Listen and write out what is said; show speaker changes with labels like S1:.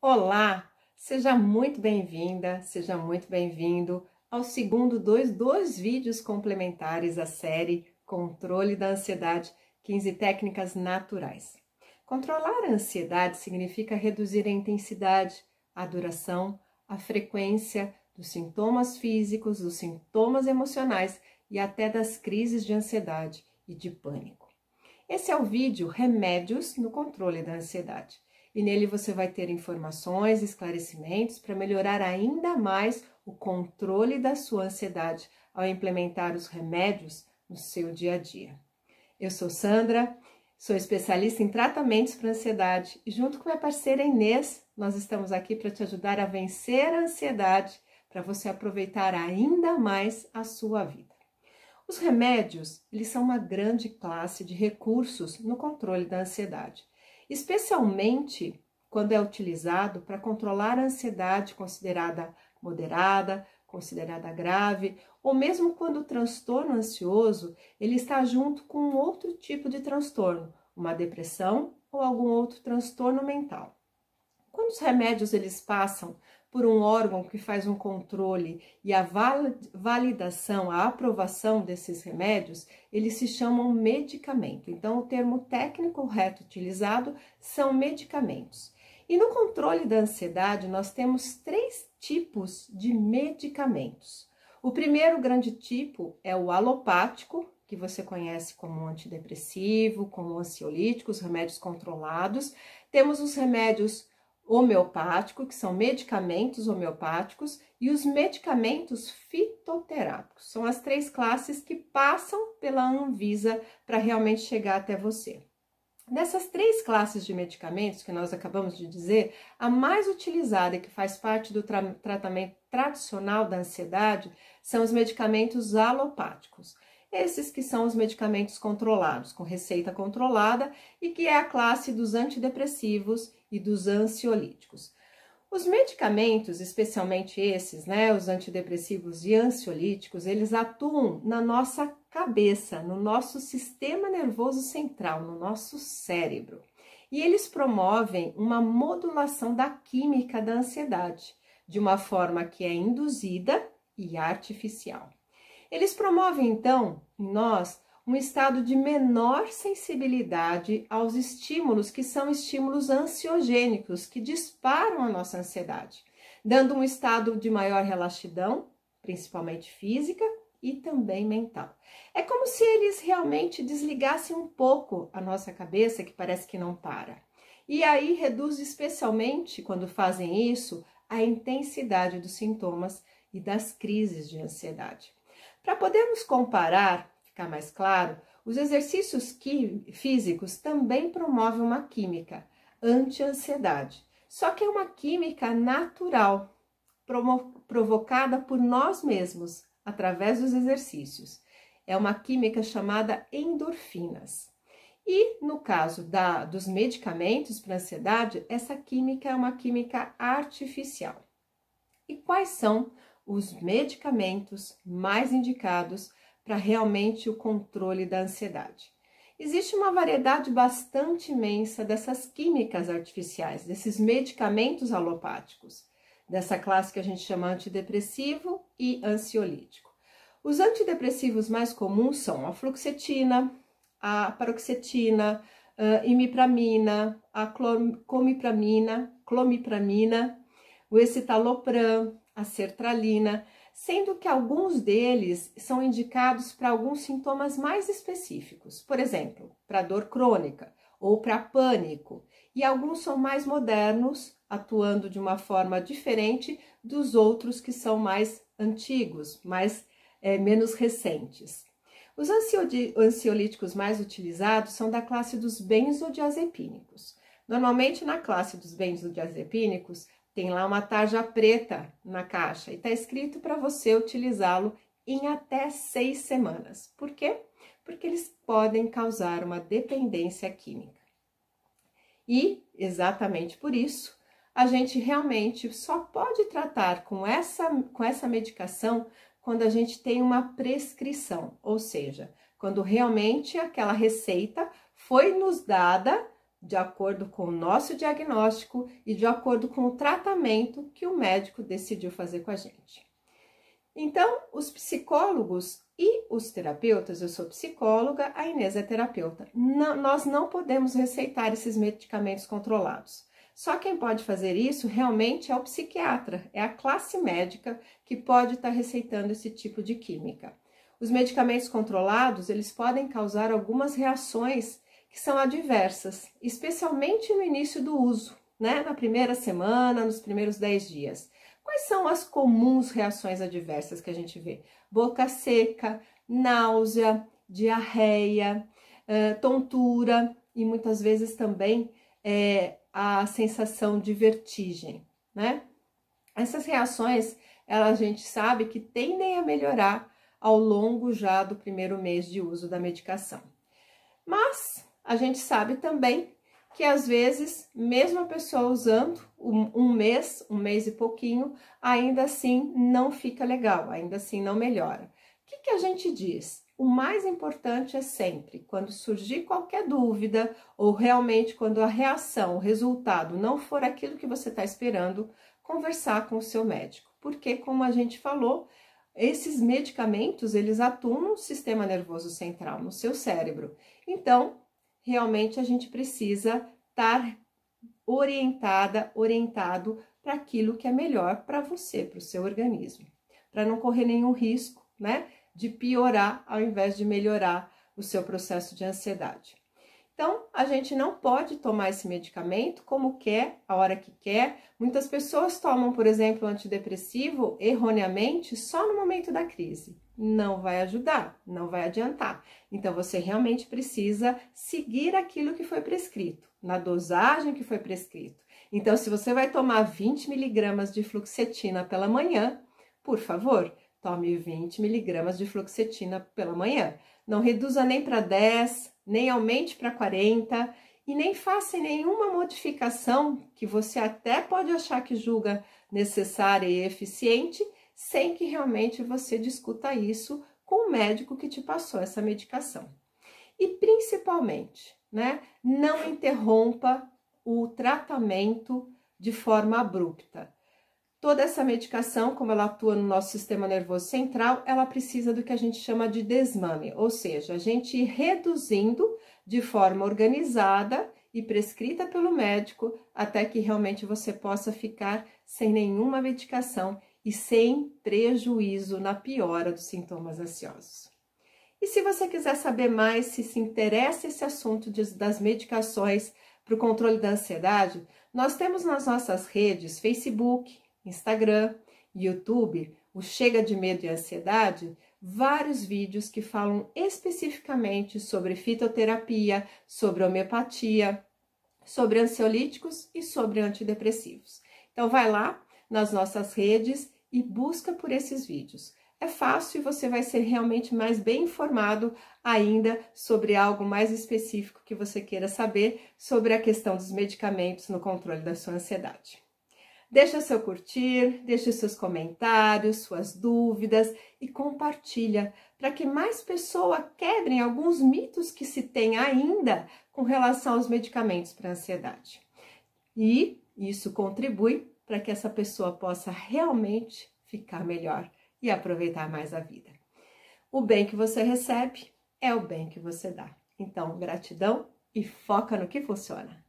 S1: Olá, seja muito bem-vinda, seja muito bem-vindo ao segundo dos dois vídeos complementares à série Controle da Ansiedade, 15 técnicas naturais. Controlar a ansiedade significa reduzir a intensidade, a duração, a frequência dos sintomas físicos, dos sintomas emocionais e até das crises de ansiedade e de pânico. Esse é o vídeo Remédios no Controle da Ansiedade. E nele você vai ter informações, esclarecimentos para melhorar ainda mais o controle da sua ansiedade ao implementar os remédios no seu dia a dia. Eu sou Sandra, sou especialista em tratamentos para ansiedade e junto com minha parceira Inês, nós estamos aqui para te ajudar a vencer a ansiedade, para você aproveitar ainda mais a sua vida. Os remédios, eles são uma grande classe de recursos no controle da ansiedade, especialmente quando é utilizado para controlar a ansiedade considerada moderada, considerada grave, ou mesmo quando o transtorno ansioso ele está junto com outro tipo de transtorno, uma depressão ou algum outro transtorno mental. Quando os remédios eles passam por um órgão que faz um controle e a validação, a aprovação desses remédios, eles se chamam medicamento. Então, o termo técnico correto utilizado são medicamentos. E no controle da ansiedade, nós temos 3 tipos de medicamentos. O primeiro grande tipo é o alopático, que você conhece como antidepressivo, como ansiolítico, os remédios controlados. Temos os remédios homeopático, que são medicamentos homeopáticos, e os medicamentos fitoterápicos. São as 3 classes que passam pela Anvisa para realmente chegar até você. Dessas 3 classes de medicamentos que nós acabamos de dizer, a mais utilizada e que faz parte do tratamento tradicional da ansiedade são os medicamentos alopáticos. Esses que são os medicamentos controlados, com receita controlada e que é a classe dos antidepressivos e dos ansiolíticos. Os medicamentos, especialmente esses, os antidepressivos e ansiolíticos, eles atuam na nossa cabeça, no nosso sistema nervoso central, no nosso cérebro. E eles promovem uma modulação da química da ansiedade, de uma forma que é induzida e artificial. Eles promovem, então, em nós, um estado de menor sensibilidade aos estímulos que são estímulos ansiogênicos, que disparam a nossa ansiedade, dando um estado de maior relaxidão, principalmente física e também mental. É como se eles realmente desligassem um pouco a nossa cabeça, que parece que não para. E aí reduz especialmente, quando fazem isso, a intensidade dos sintomas e das crises de ansiedade. Para podermos comparar, ficar mais claro, os exercícios físicos também promovem uma química anti-ansiedade, só que é uma química natural, provocada por nós mesmos, através dos exercícios. É uma química chamada endorfinas. E no caso dos medicamentos para ansiedade, essa química é uma química artificial. E quais são os medicamentos mais indicados para realmente o controle da ansiedade? Existe uma variedade bastante imensa dessas químicas artificiais, desses medicamentos alopáticos, dessa classe que a gente chama antidepressivo e ansiolítico. Os antidepressivos mais comuns são a fluoxetina, a paroxetina, a imipramina, a clomipramina, o escitalopram, a sertralina, sendo que alguns deles são indicados para alguns sintomas mais específicos, por exemplo, para dor crônica ou para pânico, e alguns são mais modernos, atuando de uma forma diferente dos outros que são mais antigos, menos recentes. Os ansiolíticos mais utilizados são da classe dos benzodiazepínicos. Normalmente, na classe dos benzodiazepínicos, tem lá uma tarja preta na caixa e está escrito para você utilizá-lo em até 6 semanas. Por quê? Porque eles podem causar uma dependência química. E, exatamente por isso, a gente realmente só pode tratar com essa medicação quando a gente tem uma prescrição, ou seja, quando realmente aquela receita foi nos dada de acordo com o nosso diagnóstico e de acordo com o tratamento que o médico decidiu fazer com a gente. Então, os psicólogos e os terapeutas, eu sou psicóloga, a Inês é terapeuta, nós não podemos receitar esses medicamentos controlados. Só quem pode fazer isso realmente é o psiquiatra, é a classe médica que pode estar receitando esse tipo de química. Os medicamentos controlados, eles podem causar algumas reações que são adversas, especialmente no início do uso, né? Na primeira semana, nos primeiros 10 dias. Quais são as comuns reações adversas que a gente vê? Boca seca, náusea, diarreia, tontura e muitas vezes também a sensação de vertigem, né? Essas reações, a gente sabe que tendem a melhorar ao longo já do primeiro mês de uso da medicação. Mas a gente sabe também que às vezes, mesmo a pessoa usando um mês e pouquinho, ainda assim não fica legal, ainda assim não melhora. O que a gente diz? O mais importante é sempre, quando surgir qualquer dúvida, ou realmente quando a reação, o resultado não for aquilo que você está esperando, conversar com o seu médico. Porque, como a gente falou, esses medicamentos, eles atuam no sistema nervoso central, no seu cérebro. Então, realmente a gente precisa estar orientado para aquilo que é melhor para você, para o seu organismo, para não correr nenhum risco, né, de piorar ao invés de melhorar o seu processo de ansiedade. Então, a gente não pode tomar esse medicamento como quer, a hora que quer. Muitas pessoas tomam, por exemplo, o antidepressivo erroneamente só no momento da crise. Não vai ajudar, não vai adiantar. Então, você realmente precisa seguir aquilo que foi prescrito, na dosagem que foi prescrito. Então, se você vai tomar 20 miligramas de fluoxetina pela manhã, por favor, tome 20 miligramas de fluoxetina pela manhã. Não reduza nem para 10, nem aumente para 40 e nem faça nenhuma modificação que você até pode achar que julga necessária e eficiente, sem que realmente você discuta isso com o médico que te passou essa medicação. E principalmente, né, não interrompa o tratamento de forma abrupta. Toda essa medicação, como ela atua no nosso sistema nervoso central, ela precisa do que a gente chama de desmame, ou seja, a gente ir reduzindo de forma organizada e prescrita pelo médico, até que realmente você possa ficar sem nenhuma medicação e sem prejuízo na piora dos sintomas ansiosos. E se você quiser saber mais, se interessa esse assunto das medicações para o controle da ansiedade, nós temos nas nossas redes Facebook, Instagram, YouTube, o Chega de Medo e Ansiedade, vários vídeos que falam especificamente sobre fitoterapia, sobre homeopatia, sobre ansiolíticos e sobre antidepressivos. Então vai lá nas nossas redes e busca por esses vídeos. É fácil e você vai ser realmente mais bem informado ainda sobre algo mais específico que você queira saber sobre a questão dos medicamentos no controle da sua ansiedade. Deixa seu curtir, deixa seus comentários, suas dúvidas e compartilha para que mais pessoas quebrem alguns mitos que se tem ainda com relação aos medicamentos para ansiedade. E isso contribui para que essa pessoa possa realmente ficar melhor e aproveitar mais a vida. O bem que você recebe é o bem que você dá. Então, gratidão e foca no que funciona.